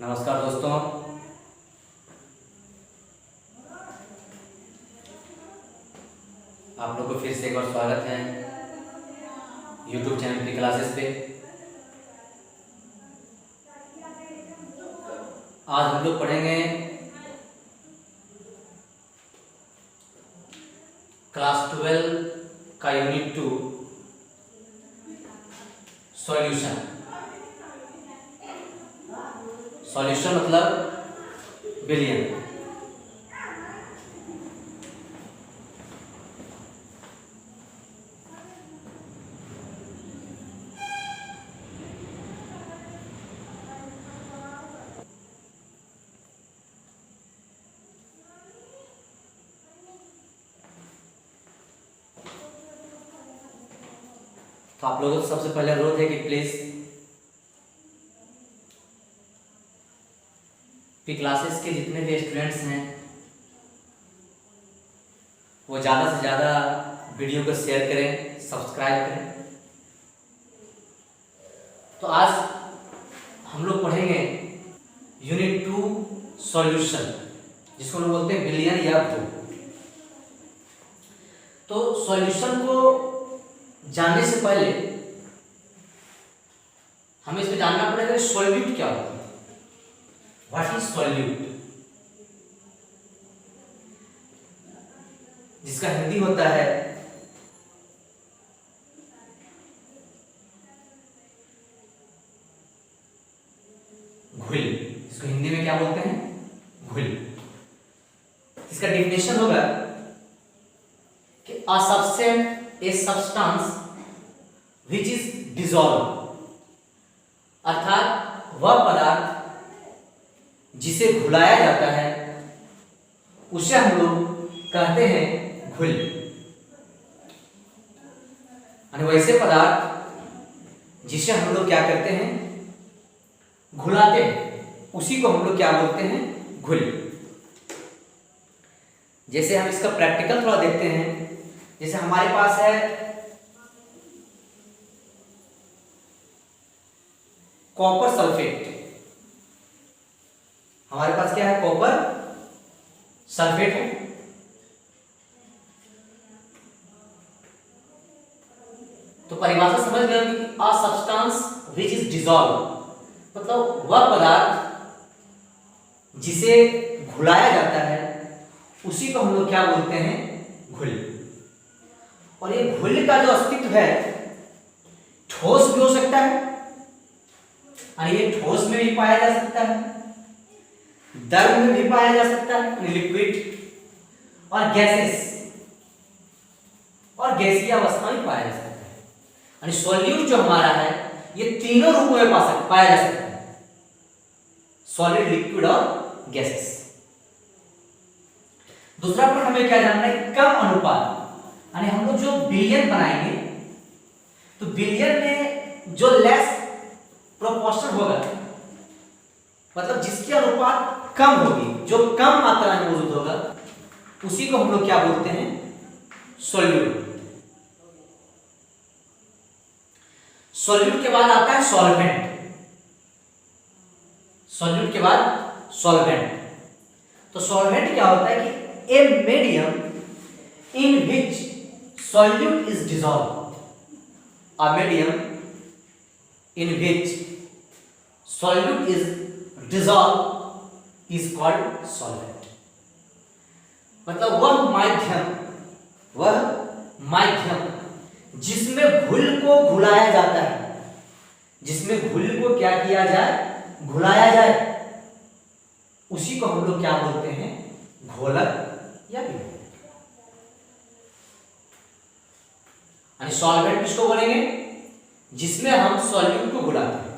नमस्कार दोस्तों, आप लोग को फिर से एक बार स्वागत है YouTube चैनल की क्लासेस पे। आज हम लोग पढ़ेंगे क्लास 12 का यूनिट 2 सॉल्यूशन। सॉल्यूशन मतलब बिलियन। तो आप लोगों को सबसे पहले अनुरोध है कि प्लीज क्लासेस के जितने भी स्टूडेंट्स हैं वो ज़्यादा से ज़्यादा वीडियो को शेयर करें, सब्सक्राइब करें। तो आज हम लोग पढ़ेंगे यूनिट 2 सॉल्यूशन, जिसको हम बोलते हैं बिलियन या भू। तो सॉल्यूशन को जानने से पहले हमें इसमें जानना पड़ेगा सॉल्यूट क्या होता है। व्हाट इज सॉल्यूट, जिसका हिंदी होता है घुल। इसको हिंदी में क्या बोलते हैं? घुल। इसका डेफिनेशन होगा कि a substance a substance which is dissolve, अर्थात वह पदार्थ जिसे घुलाया जाता है उसे हम लोग कहते हैं घुल। और वैसे पदार्थ जिसे हम लोग क्या करते हैं? घुलाते हैं, उसी को हम लोग क्या बोलते हैं? घुल। जैसे हम इसका प्रैक्टिकल थोड़ा देखते हैं। जैसे हमारे पास है कॉपर सल्फेट। हमारे पास क्या है? कॉपर सल्फेट है। तो परिभाषा समझ गए कि a substance which is dissolve, मतलब वह पदार्थ जिसे घुलाया जाता है उसी को हम लोग क्या बोलते हैं? घुल। और ये घुल का जो अस्तित्व है ठोस भी हो सकता है, और ये ठोस में भी पाया जा सकता है, द्रव में भी पाया जा सकता है, लिक्विड और गैसेस और गैसीय अवस्था में पाया जा सकता है। यानी सॉल्यूट जो हमारा है ये तीनों रूपों में पाया जा सकता है, सॉलिड, लिक्विड और गैसेस। दूसरा पॉइंट हमें क्या जानना है? कम अनुपात। यानी हम लोग जो बिलियन बनाएंगे तो बिलियन में जो लेस प्रोपोर्शन होगा, मतलब जिसकी अनुपात कम होगी, जो कम मात्रा में मौजूद होगा, उसी को हम लोग क्या बोलते हैं? सॉल्यूट। सॉल्यूट के बाद आता है सॉल्वेंट। सॉल्यूट के बाद सॉल्वेंट। तो सॉल्वेंट क्या होता है कि a medium in which solute is dissolve. A medium in which solute is dissolve is called solvent. मतलब वह माध्यम जिसमें घुल को घुलाया जाता है, जिसमें घुल को क्या किया जाए? घुलाया जाए, उसी को हम लोग क्या बोलते हैं? घोलक या विघोलक। यानी सॉल्वेंट किसको बोलेंगे? जिसमें हम सॉल्यूट को घुलाते हैं।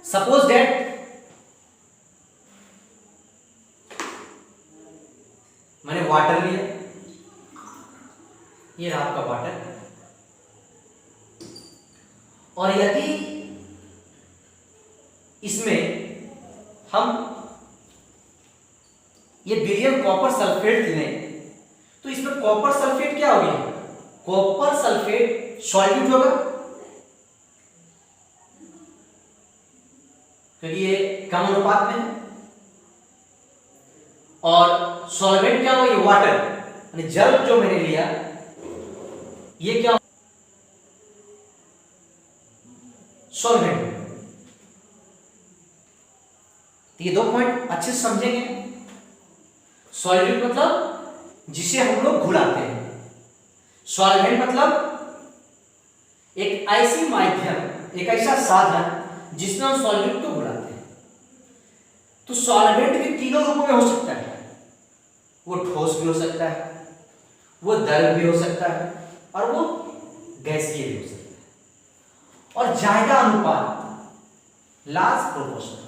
सपोज दैट मैंने वाटर लिया, ये रहा आपका वाटर, और यदि इसमें हम ये बिलियन कॉपर सल्फेट लें तो इसमें कॉपर सल्फेट क्या हो गया? कॉपर सल्फेट सॉल्यूट होगा, क्योंकि ये कम अनुपात में है। और सॉल्वेंट क्या हुआ, ये वाटर यानी जल जो मैंने लिया, ये क्या सॉल्वेंट। तो ये 2 पॉइंट अच्छे से समझेंगे। सॉल्वेंट मतलब जिसे हम लोग घुलाते हैं, सॉल्वेंट मतलब एक ऐसी माध्यम, एक ऐसा साधन जिसमें हम सॉल्वेंट को घुलाते हैं। तो सॉल्वेंट के 3 रूपों में हो सकता है। वो ठोस भी हो सकता है, वो द्रव भी हो सकता है, और वो गैसीय भी हो सकता है। और ज्यादा अनुपात, लार्ज प्रोपोर्शन।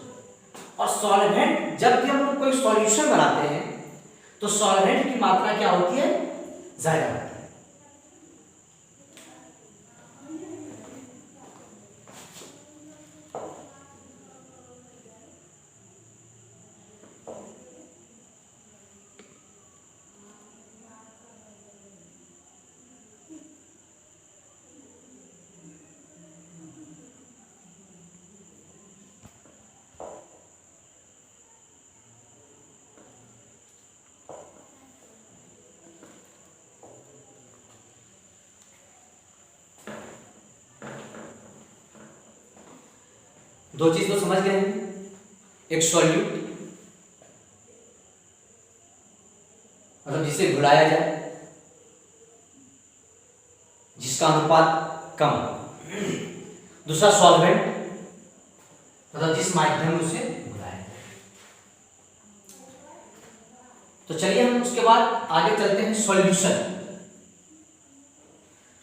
और सॉल्वेंट, जब भी हम लोग कोई सॉल्यूशन बनाते हैं तो सॉल्वेंट की मात्रा क्या होती है, ज्यादा होती है। दो चीज तो समझ गए हैं, एक सॉल्यूट मतलब जिसे घुलाया जाए, जिसका अनुपात कम। दूसरा सॉल्वेंट मतलब जिस माध्यम में उसे घुलाया जाए। तो चलिए हम उसके बाद आगे चलते हैं सॉल्यूशन।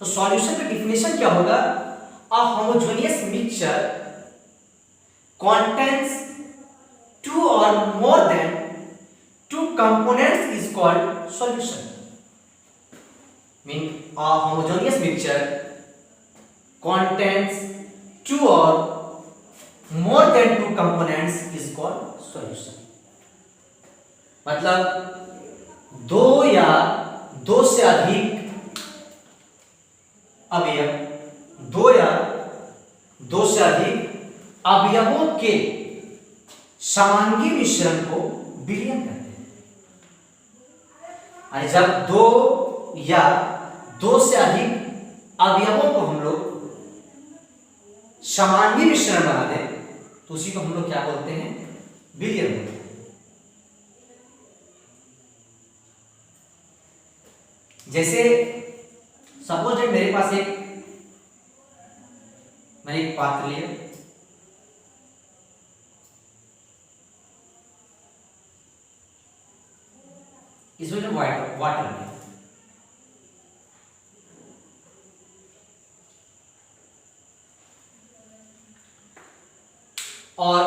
तो सॉल्यूशन का डिफिनेशन क्या होगा, अ homogeneous mixture contains 2 or more than 2 components is called solution. Mean a homogeneous mixture contains 2 or more than 2 components is called solution. मतलब 2 या 2 से अधिक अवयव, 2 या 2 से अधिक अवयवों के समांगी मिश्रण को विलयन कहते हैं। जब 2 या 2 से अधिक अवयवों को हम लोग समांगी मिश्रण बना दें तो उसी को हम लोग क्या बोलते हैं, विलयन बोलते हैं। जैसे सपोज दैट मेरे पास मैंने एक पात्र लिया, इसमें वाटर लिया, और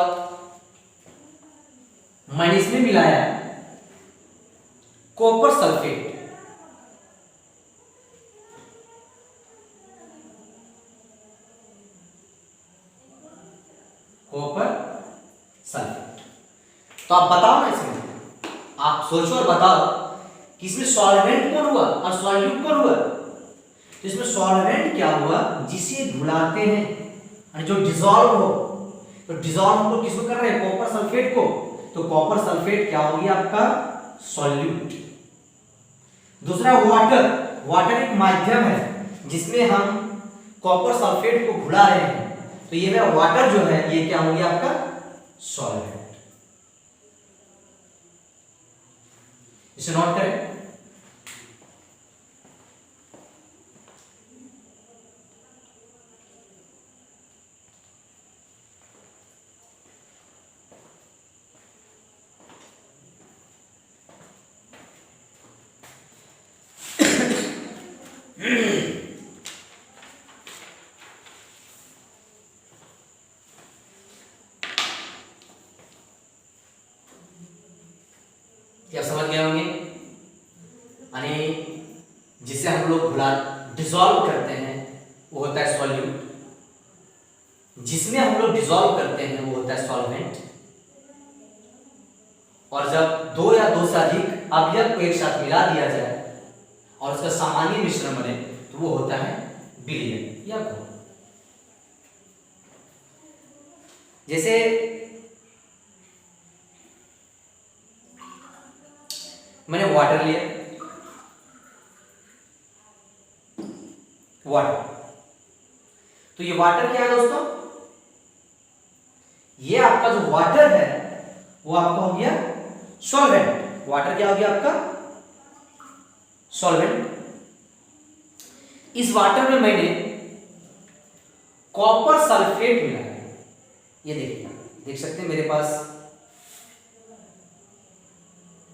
मैंने इसमें मिलाया कॉपर सल्फेट। Copper sulphate. तो आप बताओ ना, इसमें आप सोचो और बताओ कि इसमें सॉल्वेंट कौन हुआ और सॉल्यूट कौन हुआ। तो इसमें सॉल्वेंट क्या हुआ, जिसे घुलाते हैं, जो डिसॉल्व हो। तो डिसॉल्व हम लोग किसको कर रहे हैं, कॉपर सल्फेट को। तो कॉपर सल्फेट क्या होगी आपका, सॉल्यूट। दूसरा वाटर, वाटर एक माध्यम है जिसमें हम कॉपर सल्फेट को घुला रहे हैं, तो ये मेरा वाटर जो है ये क्या होगी आपका, सॉल्वेंट। इसे नोट करें। क्या समझ गए होंगे, यानी जिसे हम लोग घुला डिसॉल्व करते हैं वो होता है सॉल्यूट, जिसमें हम लोग डिसॉल्व करते हैं वो होता है सॉल्वेंट, और जब 2 या 2 से अधिक अवयव को एक साथ मिला दिया जाए और उसका सामान्य मिश्रण बने तो वो होता है विलयन या घोल। जैसे वाटर लिया, वाटर। तो ये वाटर क्या है दोस्तों, ये आपका जो वाटर है वो आपका हो गया सॉल्वेंट। वाटर क्या हो गया आपका सॉल्वेंट। इस वाटर में मैंने कॉपर सल्फेट मिलाया है, ये देखिए, देख सकते हैं मेरे पास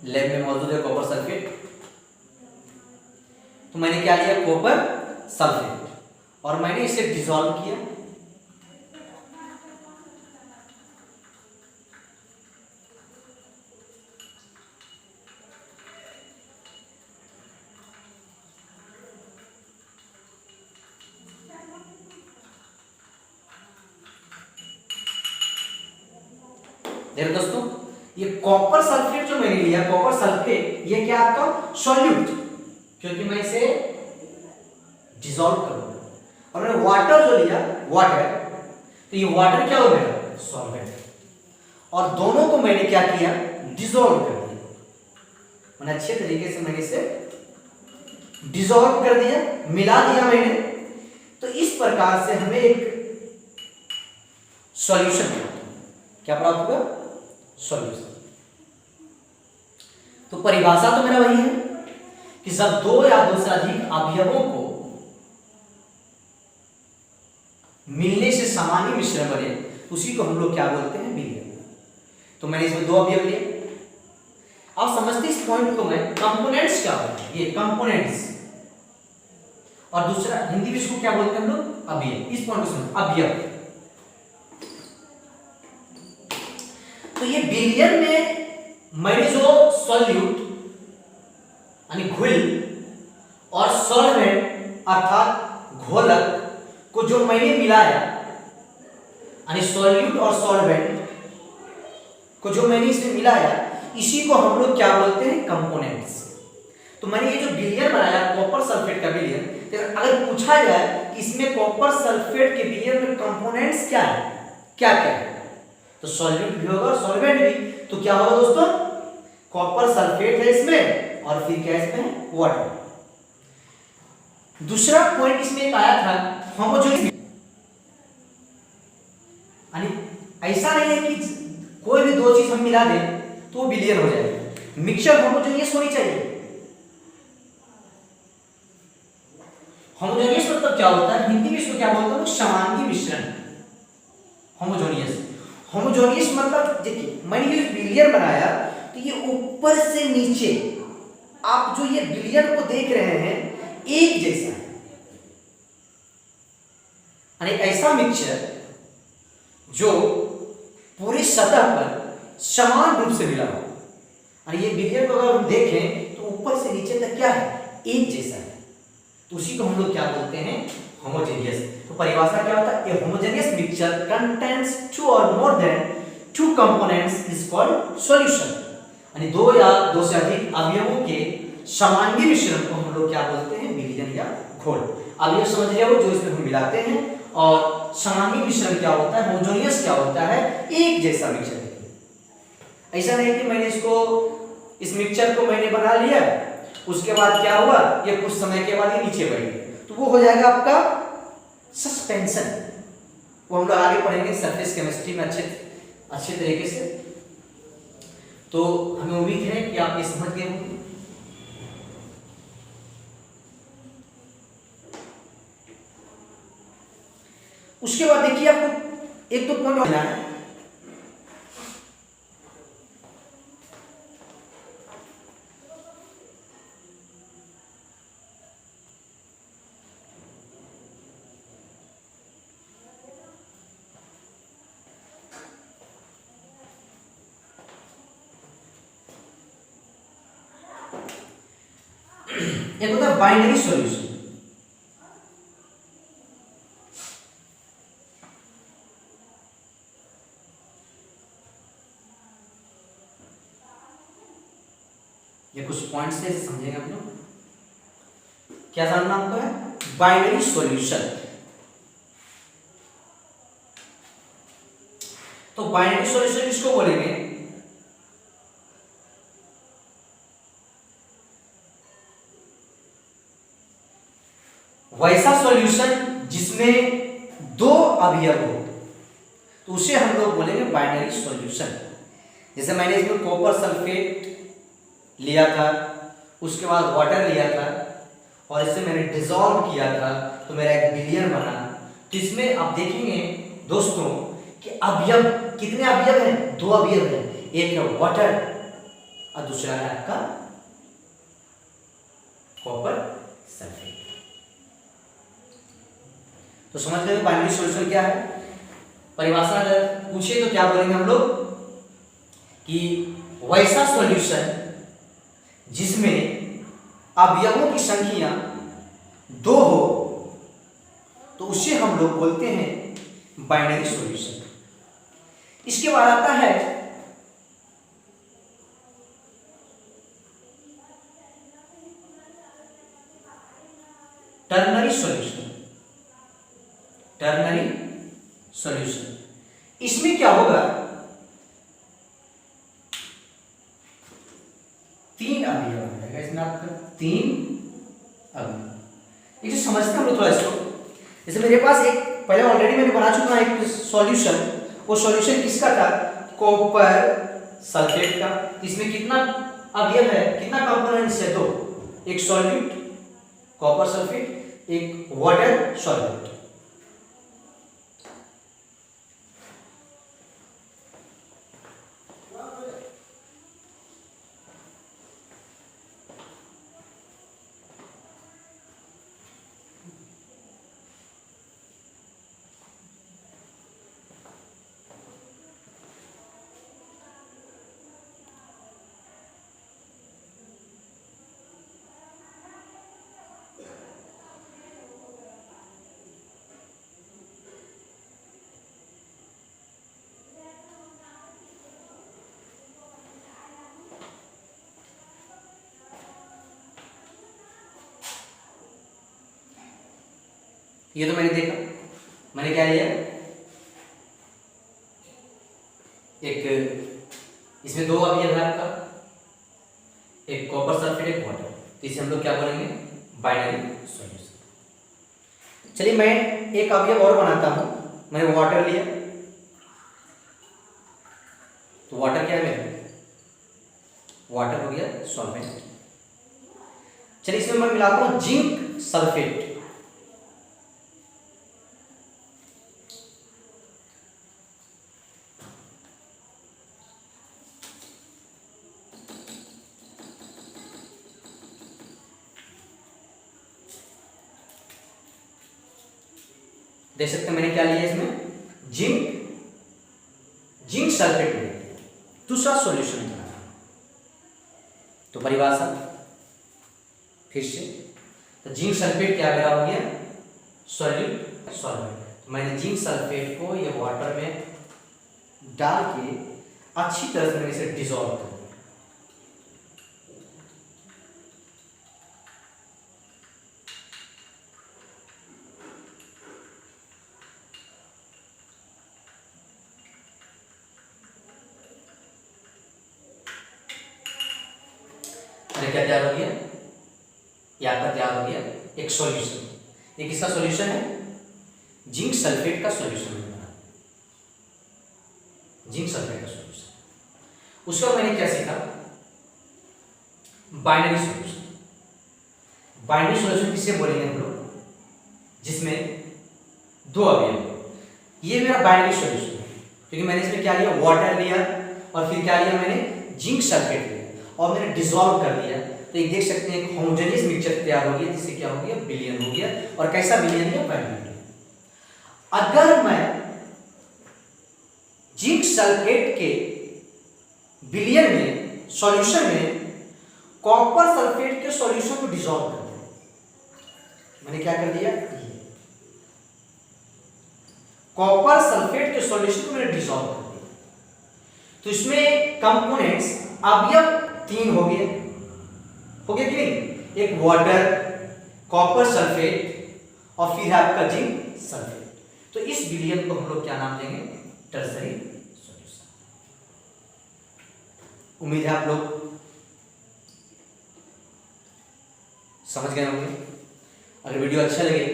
लैब में मौजूद है कॉपर सल्फेट। तो मैंने क्या लिया, कॉपर सल्फेट, और मैंने इसे डिसॉल्व किया। देखो दोस्तों, ये कॉपर सल्फेट जो मैंने लिया, कॉपर सल्फेट, ये क्या आपका सॉल्यूट, क्योंकि मैं इसे डिसॉल्व करूंगा। और मैंने वाटर जो लिया, वाटर, तो ये वाटर क्या हो गया सॉल्वेंट। और दोनों को मैंने क्या किया, डिसॉल्व कर दिया। मैंने अच्छे तरीके से मैंने इसे डिसॉल्व कर दिया, मिला दिया मैंने। तो इस प्रकार से हमें एक सॉल्यूशन क्या प्राप्त हुआ, सॉल्यूशन। तो परिभाषा तो मेरा वही है कि जब दो या दो से अधिक अवयवों को मिलने से सामान्य मिश्रण बने, उसी को हम लोग क्या बोलते हैं, विलयन। तो मैंने इसमें दो अवयव लिए। आप समझते इस पॉइंट को, मैं कंपोनेंट्स क्या होते हैं, ये कंपोनेंट्स, और दूसरा हिंदी में इसको क्या बोलते हैं हम लोग, अवयव। इस पॉइंट को समझ, अवयव। तो ये विलयन में मैंने जो सॉल्यूट यानी घुल और सॉल्वेंट अर्थात घोलक को जो मैंने मिलाया, यानी सॉल्यूट और सॉल्वेंट को जो मैंने इसमें मिलाया, इसी को हम लोग क्या बोलते हैं, कंपोनेंट्स। तो मैंने ये जो विलयन बनाया कॉपर सल्फेट का विलयन, तो अगर पूछा जाए कि इसमें कॉपर सल्फेट के विलयन में कंपोनेंट्स क्या है, क्या क्या है, तो सॉल्यूट भी होगा और सॉल्वेंट भी। तो क्या होगा दोस्तों, कॉपर सल्फेट है इसमें, और फिर क्या इसमें, वाटर। दूसरा पॉइंट इसमें एक आया था, होमोजेनियस, यानी ऐसा नहीं है कि कोई भी दो चीज हम मिला दें तो वो विलयन हो जाएगा। मिक्सचर होमोजेनियस होनी चाहिए। होमोजेनियस मतलब क्या होता है, हिंदी में इसको क्या बोलते हैं, समांगी मिश्रण। होमोजेनियस, होमोजेनियस मतलब देखिए, मैंने ये विलयन बनाया तो ये ऊपर से नीचे आप जो ये विलयन को देख रहे हैं एक जैसा है, यानी ऐसा मिक्सचर जो पूरी सतह पर समान रूप से मिला हो। और ये विलयन को अगर हम देखें तो ऊपर से नीचे तक क्या है, एक जैसा है। तो उसी को हम लोग क्या बोलते हैं, होमोजेनियस। तो परिभाषा क्या होता है, ए होमोजेनियस मिक्सचर कंटेन्स टू और more than two components is called solution. यानी दो या दो से अधिक अवयवों के समांगी मिश्रण को हम लोग क्या बोलते हैं, विलयन या घोल। अवयव समझ लिया वो जो इसमें हम मिलाते हैं, और समांगी मिश्रण क्या होता है, होमोजेनियस क्या होता है, एक जैसा मिक्सचर। ऐसा नहीं कि मैंने इसको, इस मिक्सचर को मैंने बना लिया, उसके बाद क्या हुआ, ये कुछ समय के बाद ये नीचे बैठ गया, तो वो हो जाएगा आपका सस्पेंशन। वो हम लोग आगे पढ़ेंगे सरफेस केमिस्ट्री में अच्छे तरीके से। तो हमें उम्मीद है कि आप ये समझ गए होंगे। उसके बाद देखिए, आपको एक दो पॉइंट और है। एक होता है बाइनरी सॉल्यूशन। ये कुछ पॉइंट्स से समझेंगे हम लोग। क्या जानना हमको है, बाइनरी सॉल्यूशन। तो बाइनरी सॉल्यूशन किसको बोलेंगे, वैसा सॉल्यूशन जिसमें दो अवयव हो तो उसे हम लोग बोलेंगे बाइनरी सॉल्यूशन। जैसे मैंने इसमें कॉपर सल्फेट लिया था, उसके बाद वाटर लिया था और इसे मैंने डिसॉल्व किया था तो मेरा एक विलियन बना। तो इसमें आप देखेंगे दोस्तों कि अवयव कितने अवयव हैं? दो अवयव हैं, एक है वाटर और दूसरा है आपका कॉपर सल्फेट। तो समझ गए बाइनरी सॉल्यूशन क्या है? परिभाषा अगर पूछे तो क्या बोलेंगे हम लोग कि वैसा सॉल्यूशन जिसमें अवयवों की संख्या दो हो तो उसे हम लोग बोलते हैं बाइनरी सॉल्यूशन। इसके बाद आता है टर्नरी सॉल्यूशन। टर्नरी सॉल्यूशन इसमें क्या होगा? तीन अवयव रहेगा इसमें आपका, तीन अवयव। इसे समझते हैं हम लोग थोड़ा इसको। जैसे मेरे पास एक पहले ऑलरेडी मैंने बना चुका एक सॉल्यूशन, वो सॉल्यूशन किसका था? कॉपर सल्फेट का। इसमें कितना अवयव है, कितना कंपोनेंट्स है? दो, एक सॉल्यूट कॉपर सल्फेट, एक वाटर सॉल्यूट। ये तो मैंने देखा, मैंने क्या लिया? एक इसमें दो अवयव है आपका, एक कॉपर सल्फेट, एक वाटर। तो इसे हम लोग क्या बोलेंगे? Binary solution. चलिए मैं एक अवयव और बनाता हूं। मैंने वाटर लिया, तो वाटर क्या है? वाटर हो गया सॉल्वेंट। चलिए इसमें मैं मिलाता हूं जिंक सल्फेट। देख सकते हैं मैंने क्या लिया इसमें? जिंक सल्फेट ले लिया। दूसरा सॉल्यूशन बनाना। तो परिभाषा फिर से, तो जिंक सल्फेट क्या मेरा हो गया? Solute solvent. तो मैंने जिंक सल्फेट को ये वाटर में डाल के अच्छी तरह से मैंने इसे डिसॉल्व कर दिया। क्या तैयार हो गया? ये आपका तैयार हो गया एक सॉल्यूशन। ये किसका सॉल्यूशन है? जिंक सल्फेट का सॉल्यूशन बना, जिंक सल्फेट का सॉल्यूशन। उसके बाद मैंने क्या सीखा? Binary solution. बाइनरी सॉल्यूशन किसे बोलेंगे हम लोग? जिसमें दो अवयव। ये मेरा बाइनरी सॉल्यूशन है क्योंकि मैंने इसमें क्या लिया? वाटर लिया और फिर क्या लिया मैंने? जिंक सल्फेट लिया और मैंने डिसॉल्व कर दिया। तो ये देख सकते हैं एक होमोजेनियस मिक्सचर तैयार हो गया, जिससे क्या हो गया? विलयन हो गया। और कैसा विलयन है? बाइनरी। अगर मैं जिंक सल्फेट के विलयन में, सॉल्यूशन में कॉपर सल्फेट के सॉल्यूशन को डिसॉल्व कर दिया, मैंने क्या कर दिया? कॉपर सल्फेट के सॉल्यूशन को मैंने डिसॉल्व कर दिया। तो इसमें कंपोनेंट्स अवयव तीन हो गए कि नहीं? एक वाटर, कॉपर सल्फेट और फिर है आपका जिंक सल्फेट। तो इस विलयन को हम लोग क्या नाम देंगे? Tertiary solution. उम्मीद है आप लोग समझ गए होंगे। अगर वीडियो अच्छा लगे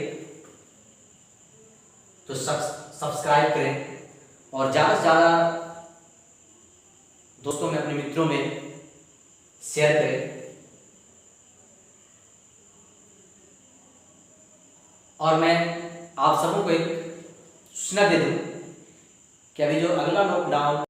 तो सब्सक्राइब करें और ज़्यादा से ज़्यादा दोस्तों में, अपने मित्रों में शेयर करें। और मैं आप सबों को एक सूचना दे दूं कि अभी जो अगला लॉकडाउन